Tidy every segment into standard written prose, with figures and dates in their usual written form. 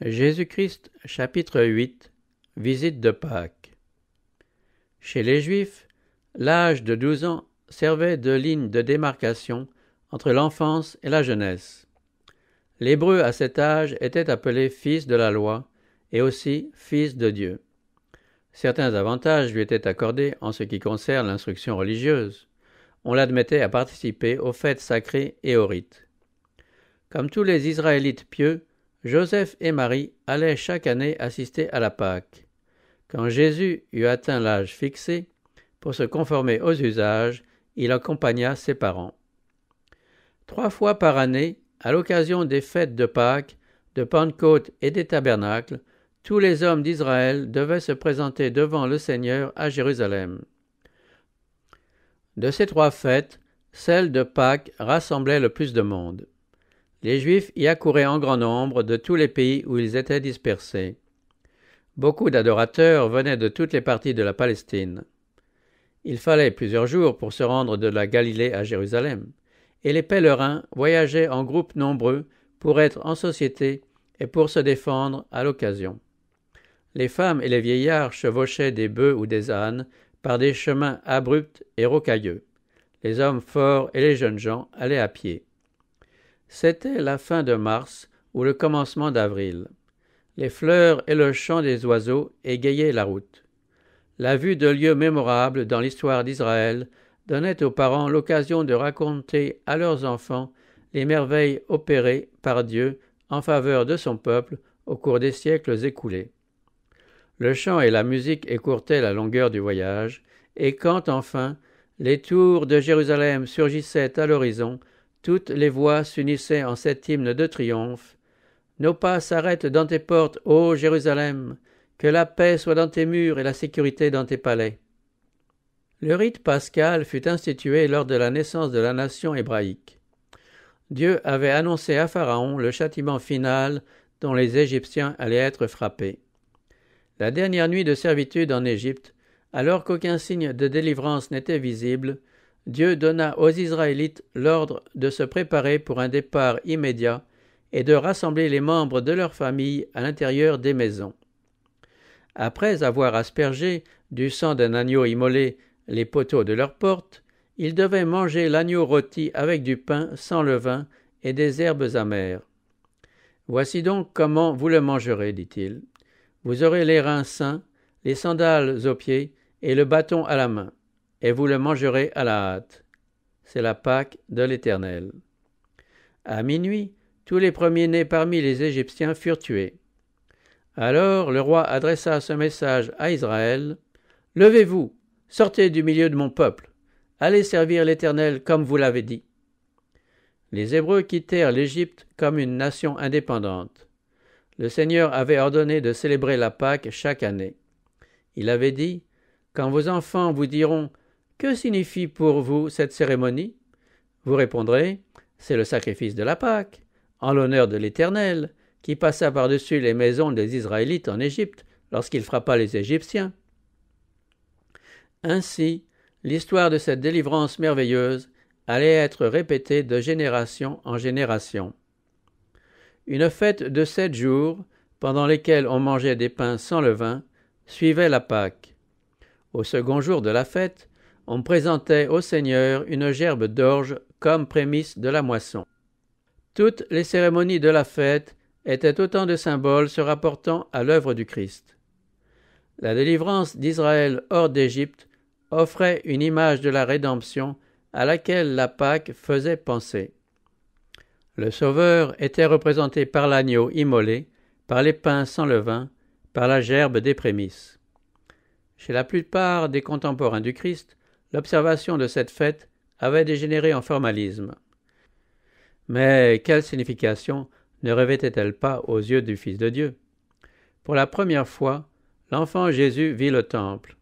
Jésus-Christ, chapitre 8, visite de Pâques. Chez les Juifs, l'âge de 12 ans servait de ligne de démarcation entre l'enfance et la jeunesse. L'hébreu à cet âge était appelé fils de la loi et aussi fils de Dieu. Certains avantages lui étaient accordés en ce qui concerne l'instruction religieuse. On l'admettait à participer aux fêtes sacrées et aux rites. Comme tous les Israélites pieux, Joseph et Marie allaient chaque année assister à la Pâque. Quand Jésus eut atteint l'âge fixé, pour se conformer aux usages, il accompagna ses parents. 3 fois par année, à l'occasion des fêtes de Pâques, de Pentecôte et des tabernacles, tous les hommes d'Israël devaient se présenter devant le Seigneur à Jérusalem. De ces 3 fêtes, celle de Pâques rassemblait le plus de monde. Les Juifs y accouraient en grand nombre de tous les pays où ils étaient dispersés. Beaucoup d'adorateurs venaient de toutes les parties de la Palestine. Il fallait plusieurs jours pour se rendre de la Galilée à Jérusalem, et les pèlerins voyageaient en groupes nombreux pour être en société et pour se défendre à l'occasion. Les femmes et les vieillards chevauchaient des bœufs ou des ânes par des chemins abrupts et rocailleux. Les hommes forts et les jeunes gens allaient à pied. C'était la fin de mars ou le commencement d'avril. Les fleurs et le chant des oiseaux égayaient la route. La vue de lieux mémorables dans l'histoire d'Israël donnait aux parents l'occasion de raconter à leurs enfants les merveilles opérées par Dieu en faveur de son peuple au cours des siècles écoulés. Le chant et la musique écourtaient la longueur du voyage, et quand enfin les tours de Jérusalem surgissaient à l'horizon, toutes les voix s'unissaient en cet hymne de triomphe. Nos pas s'arrêtent dans tes portes, ô Jérusalem, que la paix soit dans tes murs et la sécurité dans tes palais. Le rite pascal fut institué lors de la naissance de la nation hébraïque. Dieu avait annoncé à Pharaon le châtiment final dont les Égyptiens allaient être frappés. La dernière nuit de servitude en Égypte, alors qu'aucun signe de délivrance n'était visible, Dieu donna aux Israélites l'ordre de se préparer pour un départ immédiat et de rassembler les membres de leur famille à l'intérieur des maisons. Après avoir aspergé du sang d'un agneau immolé les poteaux de leurs portes, ils devaient manger l'agneau rôti avec du pain sans levain et des herbes amères. « Voici donc comment vous le mangerez, dit-il. Vous aurez les reins sains, les sandales aux pieds et le bâton à la main, et vous le mangerez à la hâte. C'est la Pâque de l'Éternel. » À minuit, tous les premiers-nés parmi les Égyptiens furent tués. Alors le roi adressa ce message à Israël. « Levez-vous, sortez du milieu de mon peuple, allez servir l'Éternel comme vous l'avez dit. » Les Hébreux quittèrent l'Égypte comme une nation indépendante. Le Seigneur avait ordonné de célébrer la Pâque chaque année. Il avait dit « Quand vos enfants vous diront « Que signifie pour vous cette cérémonie ?» vous répondrez « C'est le sacrifice de la Pâque, en l'honneur de l'Éternel, qui passa par-dessus les maisons des Israélites en Égypte lorsqu'il frappa les Égyptiens. » Ainsi, l'histoire de cette délivrance merveilleuse allait être répétée de génération en génération. Une fête de 7 jours, pendant lesquels on mangeait des pains sans levain, suivait la Pâque. Au second jour de la fête, on présentait au Seigneur une gerbe d'orge comme prémisse de la moisson. Toutes les cérémonies de la fête étaient autant de symboles se rapportant à l'œuvre du Christ. La délivrance d'Israël hors d'Égypte offrait une image de la rédemption à laquelle la Pâque faisait penser. Le Sauveur était représenté par l'agneau immolé, par les pains sans levain, par la gerbe des prémices. Chez la plupart des contemporains du Christ, l'observation de cette fête avait dégénéré en formalisme. Mais quelle signification ne revêtait-elle pas aux yeux du Fils de Dieu? Pour la première fois, l'enfant Jésus vit le temple.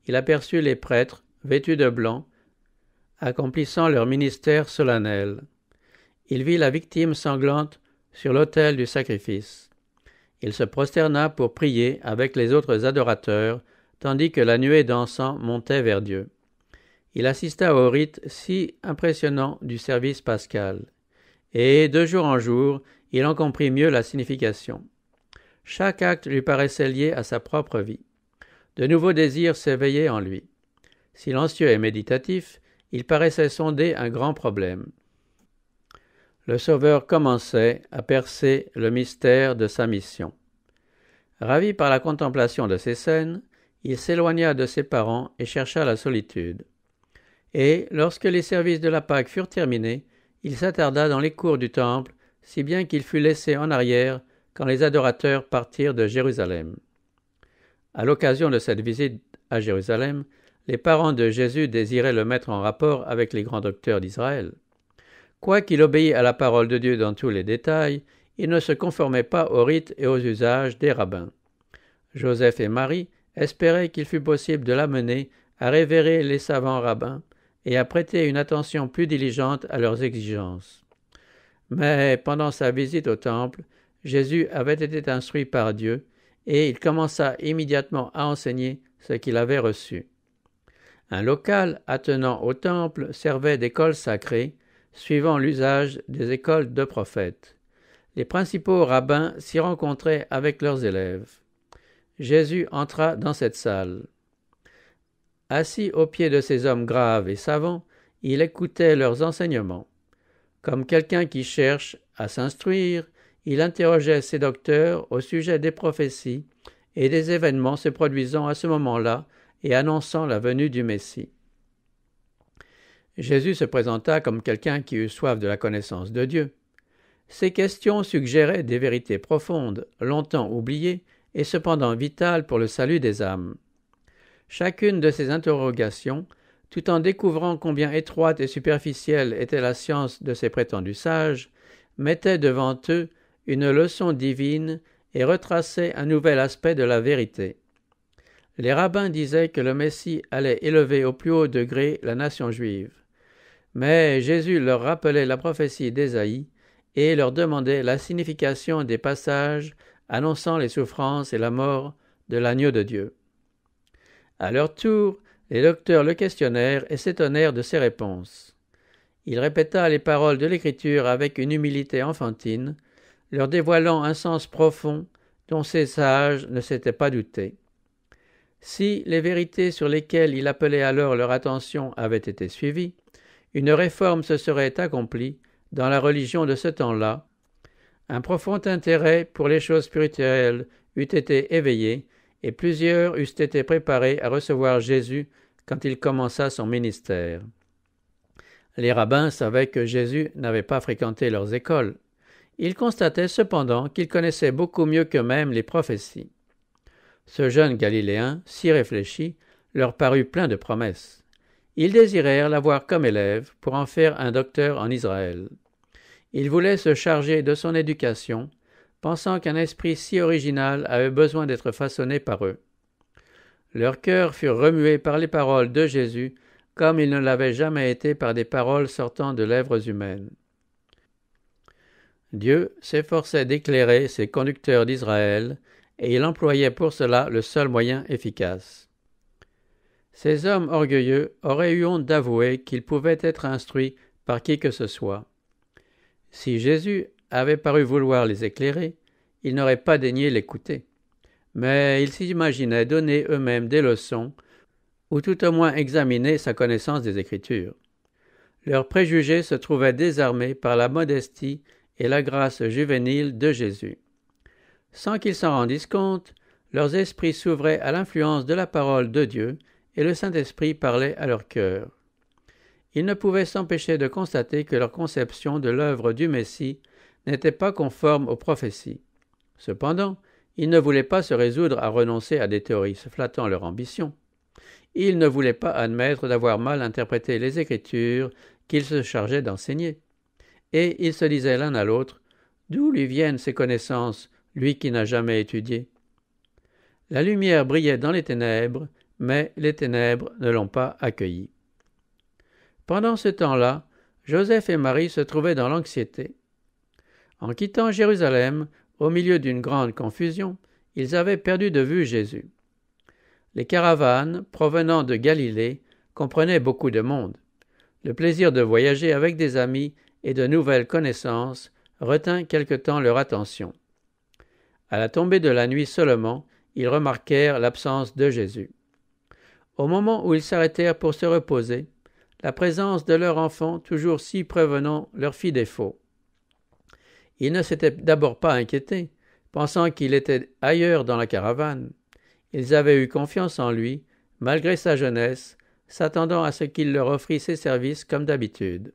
Il aperçut les prêtres, vêtus de blanc, accomplissant leur ministère solennel. Il vit la victime sanglante sur l'autel du sacrifice. Il se prosterna pour prier avec les autres adorateurs, tandis que la nuée d'encens montait vers Dieu. Il assista au rite si impressionnant du service pascal. Et de jour en jour, il en comprit mieux la signification. Chaque acte lui paraissait lié à sa propre vie. De nouveaux désirs s'éveillaient en lui. Silencieux et méditatif, il paraissait sonder un grand problème. Le Sauveur commençait à percer le mystère de sa mission. Ravi par la contemplation de ces scènes, il s'éloigna de ses parents et chercha la solitude. Et, lorsque les services de la Pâque furent terminés, il s'attarda dans les cours du temple, si bien qu'il fut laissé en arrière quand les adorateurs partirent de Jérusalem. À l'occasion de cette visite à Jérusalem, les parents de Jésus désiraient le mettre en rapport avec les grands docteurs d'Israël. Quoiqu'il obéît à la parole de Dieu dans tous les détails, il ne se conformait pas aux rites et aux usages des rabbins. Joseph et Marie espéraient qu'il fût possible de l'amener à révérer les savants rabbins et à prêter une attention plus diligente à leurs exigences. Mais pendant sa visite au temple, Jésus avait été instruit par Dieu et il commença immédiatement à enseigner ce qu'il avait reçu. Un local attenant au temple servait d'école sacrée, suivant l'usage des écoles de prophètes. Les principaux rabbins s'y rencontraient avec leurs élèves. Jésus entra dans cette salle. Assis aux pieds de ces hommes graves et savants, il écoutait leurs enseignements. Comme quelqu'un qui cherche à s'instruire, il interrogeait ses docteurs au sujet des prophéties et des événements se produisant à ce moment-là et annonçant la venue du Messie. Jésus se présenta comme quelqu'un qui eut soif de la connaissance de Dieu. Ses questions suggéraient des vérités profondes, longtemps oubliées et cependant vitales pour le salut des âmes. Chacune de ces interrogations, tout en découvrant combien étroite et superficielle était la science de ces prétendus sages, mettait devant eux une leçon divine et retraçait un nouvel aspect de la vérité. Les rabbins disaient que le Messie allait élever au plus haut degré la nation juive. Mais Jésus leur rappelait la prophétie d'Ésaïe et leur demandait la signification des passages annonçant les souffrances et la mort de l'agneau de Dieu. À leur tour, les docteurs le questionnèrent et s'étonnèrent de ses réponses. Il répéta les paroles de l'Écriture avec une humilité enfantine, leur dévoilant un sens profond dont ces sages ne s'étaient pas doutés. Si les vérités sur lesquelles il appelait alors leur attention avaient été suivies, une réforme se serait accomplie dans la religion de ce temps-là. Un profond intérêt pour les choses spirituelles eût été éveillé et plusieurs eussent été préparés à recevoir Jésus quand il commença son ministère. Les rabbins savaient que Jésus n'avait pas fréquenté leurs écoles. Ils constataient cependant qu'il connaissait beaucoup mieux qu'eux-mêmes les prophéties. Ce jeune Galiléen, si réfléchi, leur parut plein de promesses. Ils désirèrent l'avoir comme élève pour en faire un docteur en Israël. Ils voulaient se charger de son éducation, pensant qu'un esprit si original avait besoin d'être façonné par eux. Leurs cœurs furent remués par les paroles de Jésus, comme ils ne l'avaient jamais été par des paroles sortant de lèvres humaines. Dieu s'efforçait d'éclairer ses conducteurs d'Israël, et il employait pour cela le seul moyen efficace. Ces hommes orgueilleux auraient eu honte d'avouer qu'ils pouvaient être instruits par qui que ce soit. Si Jésus avait paru vouloir les éclairer, ils n'auraient pas daigné l'écouter. Mais ils s'imaginaient donner eux-mêmes des leçons, ou tout au moins examiner sa connaissance des Écritures. Leurs préjugés se trouvaient désarmés par la modestie et la grâce juvénile de Jésus. Sans qu'ils s'en rendissent compte, leurs esprits s'ouvraient à l'influence de la parole de Dieu et le Saint-Esprit parlait à leur cœur. Ils ne pouvaient s'empêcher de constater que leur conception de l'œuvre du Messie n'était pas conforme aux prophéties. Cependant, ils ne voulaient pas se résoudre à renoncer à des théories flattant leur ambition. Ils ne voulaient pas admettre d'avoir mal interprété les Écritures qu'ils se chargeaient d'enseigner. Et ils se disaient l'un à l'autre, « D'où lui viennent ces connaissances, lui qui n'a jamais étudié ?» La lumière brillait dans les ténèbres, mais les ténèbres ne l'ont pas accueillie. Pendant ce temps-là, Joseph et Marie se trouvaient dans l'anxiété. En quittant Jérusalem, au milieu d'une grande confusion, ils avaient perdu de vue Jésus. Les caravanes provenant de Galilée comprenaient beaucoup de monde. Le plaisir de voyager avec des amis et de nouvelles connaissances retint quelque temps leur attention. À la tombée de la nuit seulement, ils remarquèrent l'absence de Jésus. Au moment où ils s'arrêtèrent pour se reposer, la présence de leur enfant, toujours si prévenant, leur fit défaut. Ils ne s'étaient d'abord pas inquiétés, pensant qu'il était ailleurs dans la caravane. Ils avaient eu confiance en lui, malgré sa jeunesse, s'attendant à ce qu'il leur offrît ses services comme d'habitude.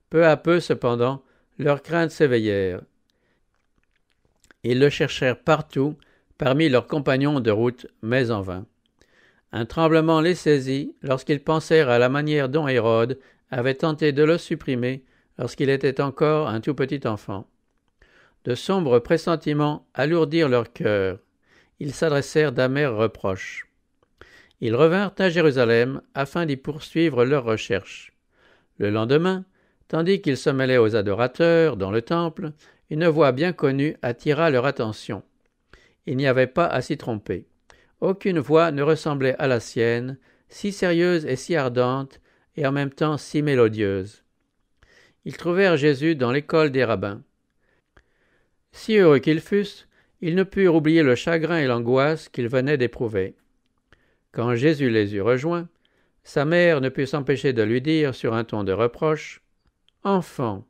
Peu à peu, cependant, leurs craintes s'éveillèrent. Ils le cherchèrent partout, parmi leurs compagnons de route, mais en vain. Un tremblement les saisit lorsqu'ils pensèrent à la manière dont Hérode avait tenté de le supprimer lorsqu'il était encore un tout petit enfant. De sombres pressentiments alourdirent leur cœur. Ils s'adressèrent d'amers reproches. Ils revinrent à Jérusalem afin d'y poursuivre leurs recherches. Le lendemain, tandis qu'ils se mêlaient aux adorateurs dans le temple, une voix bien connue attira leur attention. Il n'y avait pas à s'y tromper. Aucune voix ne ressemblait à la sienne, si sérieuse et si ardente, et en même temps si mélodieuse. Ils trouvèrent Jésus dans l'école des rabbins. Si heureux qu'ils fussent, ils ne purent oublier le chagrin et l'angoisse qu'ils venaient d'éprouver. Quand Jésus les eut rejoints, sa mère ne put s'empêcher de lui dire sur un ton de reproche « Enfant,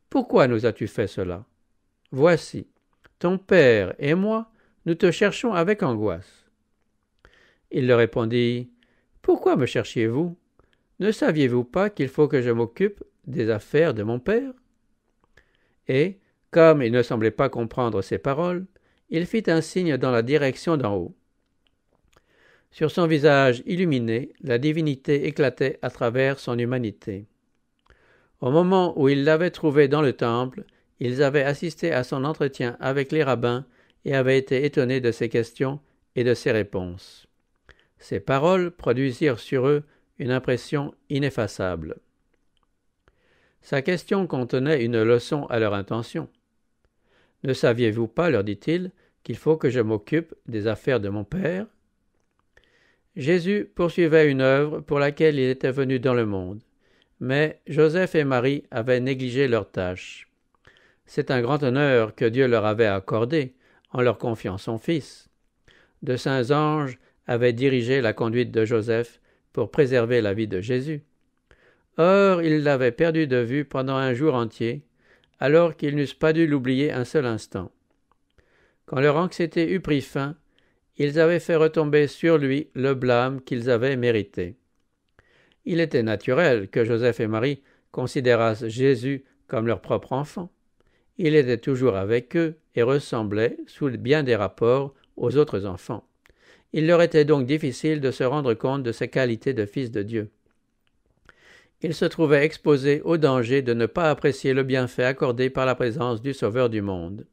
pourquoi nous as-tu fait cela? Voici, ton père et moi, nous te cherchons avec angoisse. » Il leur répondit « Pourquoi me cherchiez-vous? Ne saviez-vous pas qu'il faut que je m'occupe des affaires de mon père ?» Et, comme il ne semblait pas comprendre ces paroles, il fit un signe dans la direction d'en haut. Sur son visage illuminé, la divinité éclatait à travers son humanité. Au moment où ils l'avaient trouvé dans le temple, ils avaient assisté à son entretien avec les rabbins et avaient été étonnés de ses questions et de ses réponses. Ces paroles produisirent sur eux une impression ineffaçable. Sa question contenait une leçon à leur intention. « Ne saviez-vous pas, leur dit-il, qu'il faut que je m'occupe des affaires de mon Père ?» Jésus poursuivait une œuvre pour laquelle il était venu dans le monde, mais Joseph et Marie avaient négligé leur tâche. C'est un grand honneur que Dieu leur avait accordé en leur confiant son Fils. De saints anges avaient dirigé la conduite de Joseph pour préserver la vie de Jésus. Or, ils l'avaient perdu de vue pendant un jour entier, alors qu'ils n'eussent pas dû l'oublier un seul instant. Quand leur anxiété eut pris fin, ils avaient fait retomber sur lui le blâme qu'ils avaient mérité. Il était naturel que Joseph et Marie considérassent Jésus comme leur propre enfant. Il était toujours avec eux et ressemblait, sous bien des rapports, aux autres enfants. Il leur était donc difficile de se rendre compte de ses qualités de fils de Dieu. Ils se trouvaient exposés au danger de ne pas apprécier le bienfait accordé par la présence du Sauveur du monde.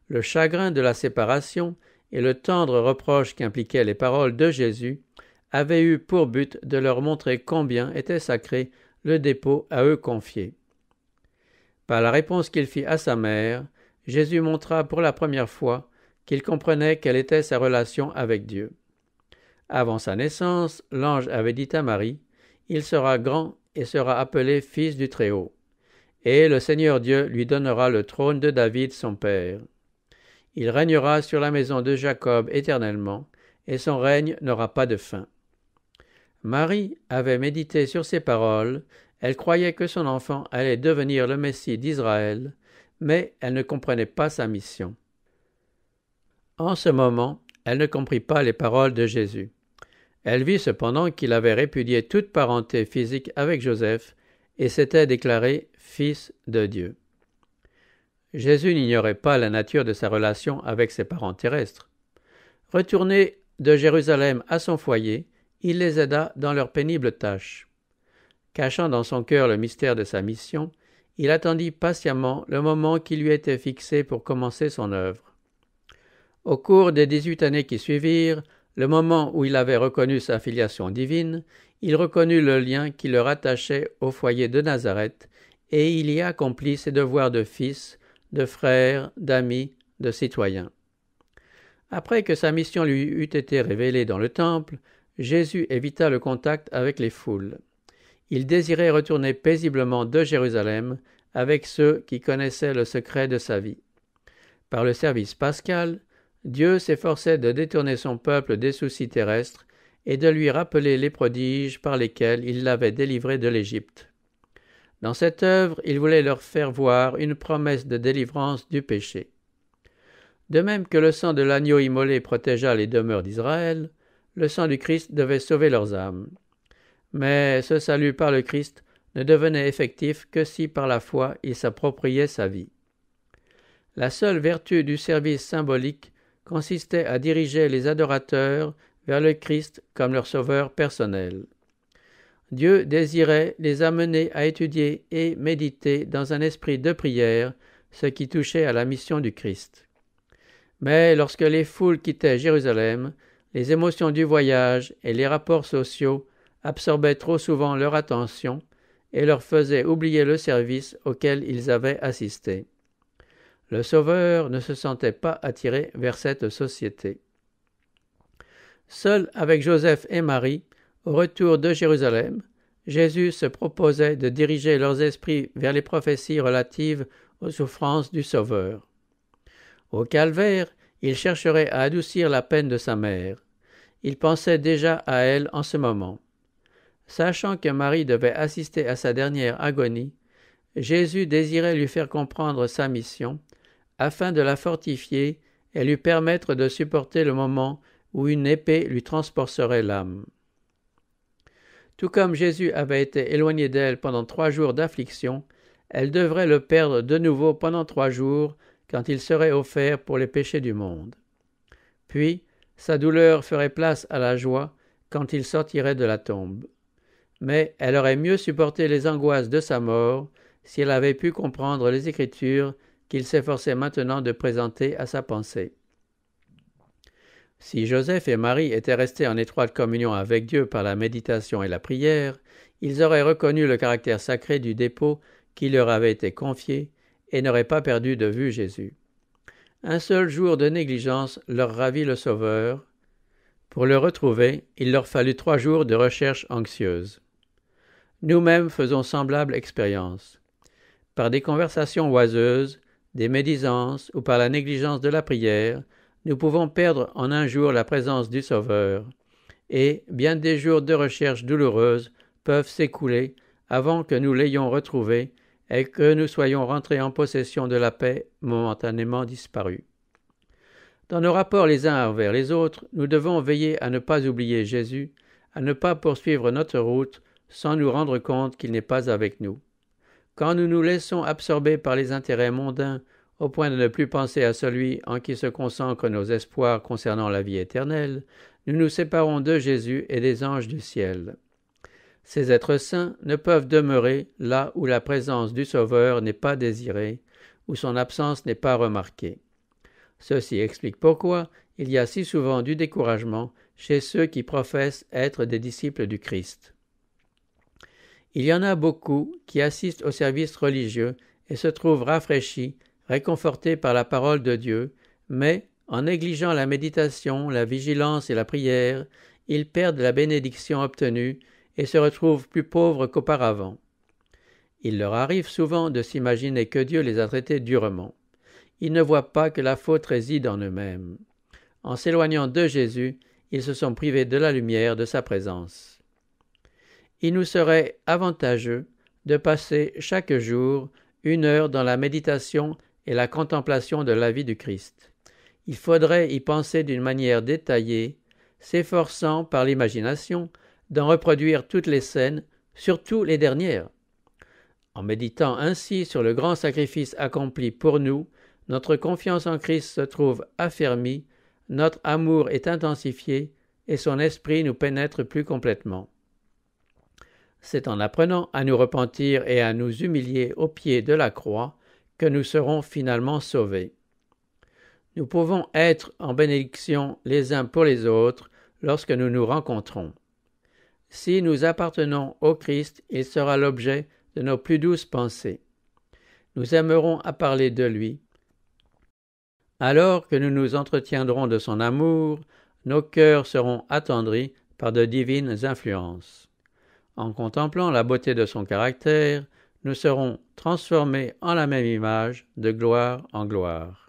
Le chagrin de la séparation et le tendre reproche qu'impliquaient les paroles de Jésus avaient eu pour but de leur montrer combien était sacré le dépôt à eux confié. Par la réponse qu'il fit à sa mère, Jésus montra pour la première fois qu'il comprenait quelle était sa relation avec Dieu. Avant sa naissance, l'ange avait dit à Marie « Il sera grand et sera appelé Fils du Très-Haut, et le Seigneur Dieu lui donnera le trône de David son père. Il régnera sur la maison de Jacob éternellement, et son règne n'aura pas de fin. » Marie avait médité sur ces paroles, elle croyait que son enfant allait devenir le Messie d'Israël, mais elle ne comprenait pas sa mission. En ce moment, elle ne comprit pas les paroles de Jésus. Elle vit cependant qu'il avait répudié toute parenté physique avec Joseph et s'était déclaré fils de Dieu. Jésus n'ignorait pas la nature de sa relation avec ses parents terrestres. Retourné de Jérusalem à son foyer, il les aida dans leurs pénibles tâches. Cachant dans son cœur le mystère de sa mission, il attendit patiemment le moment qui lui était fixé pour commencer son œuvre. Au cours des 18 années qui suivirent, le moment où il avait reconnu sa filiation divine, il reconnut le lien qui le rattachait au foyer de Nazareth, et il y accomplit ses devoirs de fils, de frère, d'ami, de citoyen. Après que sa mission lui eut été révélée dans le temple, Jésus évita le contact avec les foules. Il désirait retourner paisiblement de Jérusalem avec ceux qui connaissaient le secret de sa vie. Par le service pascal, Dieu s'efforçait de détourner son peuple des soucis terrestres et de lui rappeler les prodiges par lesquels il l'avait délivré de l'Égypte. Dans cette œuvre, il voulait leur faire voir une promesse de délivrance du péché. De même que le sang de l'agneau immolé protégea les demeures d'Israël, le sang du Christ devait sauver leurs âmes. Mais ce salut par le Christ ne devenait effectif que si par la foi il s'appropriait sa vie. La seule vertu du service symbolique consistait à diriger les adorateurs vers le Christ comme leur sauveur personnel. Dieu désirait les amener à étudier et méditer dans un esprit de prière ce qui touchait à la mission du Christ. Mais lorsque les foules quittaient Jérusalem, les émotions du voyage et les rapports sociaux absorbaient trop souvent leur attention et leur faisaient oublier le service auquel ils avaient assisté. Le Sauveur ne se sentait pas attiré vers cette société. Seul avec Joseph et Marie, au retour de Jérusalem, Jésus se proposait de diriger leurs esprits vers les prophéties relatives aux souffrances du Sauveur. Au calvaire, il chercherait à adoucir la peine de sa mère. Il pensait déjà à elle en ce moment. Sachant que Marie devait assister à sa dernière agonie, Jésus désirait lui faire comprendre sa mission, afin de la fortifier et lui permettre de supporter le moment où une épée lui transpercerait l'âme. Tout comme Jésus avait été éloigné d'elle pendant 3 jours d'affliction, elle devrait le perdre de nouveau pendant 3 jours quand il serait offert pour les péchés du monde. Puis, sa douleur ferait place à la joie quand il sortirait de la tombe. Mais elle aurait mieux supporté les angoisses de sa mort si elle avait pu comprendre les Écritures qu'il s'efforçait maintenant de présenter à sa pensée. Si Joseph et Marie étaient restés en étroite communion avec Dieu par la méditation et la prière, ils auraient reconnu le caractère sacré du dépôt qui leur avait été confié et n'auraient pas perdu de vue Jésus. Un seul jour de négligence leur ravit le Sauveur. Pour le retrouver, il leur fallut 3 jours de recherche anxieuse. Nous-mêmes faisons semblable expérience. Par des conversations oiseuses, des médisances ou par la négligence de la prière, nous pouvons perdre en un jour la présence du Sauveur, et bien des jours de recherche douloureuse peuvent s'écouler avant que nous l'ayons retrouvé et que nous soyons rentrés en possession de la paix momentanément disparue. Dans nos rapports les uns envers les autres, nous devons veiller à ne pas oublier Jésus, à ne pas poursuivre notre route sans nous rendre compte qu'il n'est pas avec nous. Quand nous nous laissons absorber par les intérêts mondains au point de ne plus penser à celui en qui se concentrent nos espoirs concernant la vie éternelle, nous nous séparons de Jésus et des anges du ciel. Ces êtres saints ne peuvent demeurer là où la présence du Sauveur n'est pas désirée, où son absence n'est pas remarquée. Ceci explique pourquoi il y a si souvent du découragement chez ceux qui professent être des disciples du Christ. Il y en a beaucoup qui assistent au service religieux et se trouvent rafraîchis, réconfortés par la parole de Dieu, mais, en négligeant la méditation, la vigilance et la prière, ils perdent la bénédiction obtenue et se retrouvent plus pauvres qu'auparavant. Il leur arrive souvent de s'imaginer que Dieu les a traités durement. Ils ne voient pas que la faute réside en eux-mêmes. En s'éloignant de Jésus, ils se sont privés de la lumière de sa présence. Il nous serait avantageux de passer chaque jour 1 heure dans la méditation et la contemplation de la vie du Christ. Il faudrait y penser d'une manière détaillée, s'efforçant par l'imagination d'en reproduire toutes les scènes, surtout les dernières. En méditant ainsi sur le grand sacrifice accompli pour nous, notre confiance en Christ se trouve affermie, notre amour est intensifié et son esprit nous pénètre plus complètement. C'est en apprenant à nous repentir et à nous humilier au pied de la croix que nous serons finalement sauvés. Nous pouvons être en bénédiction les uns pour les autres lorsque nous nous rencontrons. Si nous appartenons au Christ, il sera l'objet de nos plus douces pensées. Nous aimerons à parler de lui. Alors que nous nous entretiendrons de son amour, nos cœurs seront attendris par de divines influences. En contemplant la beauté de son caractère, nous serons transformés en la même image de gloire en gloire.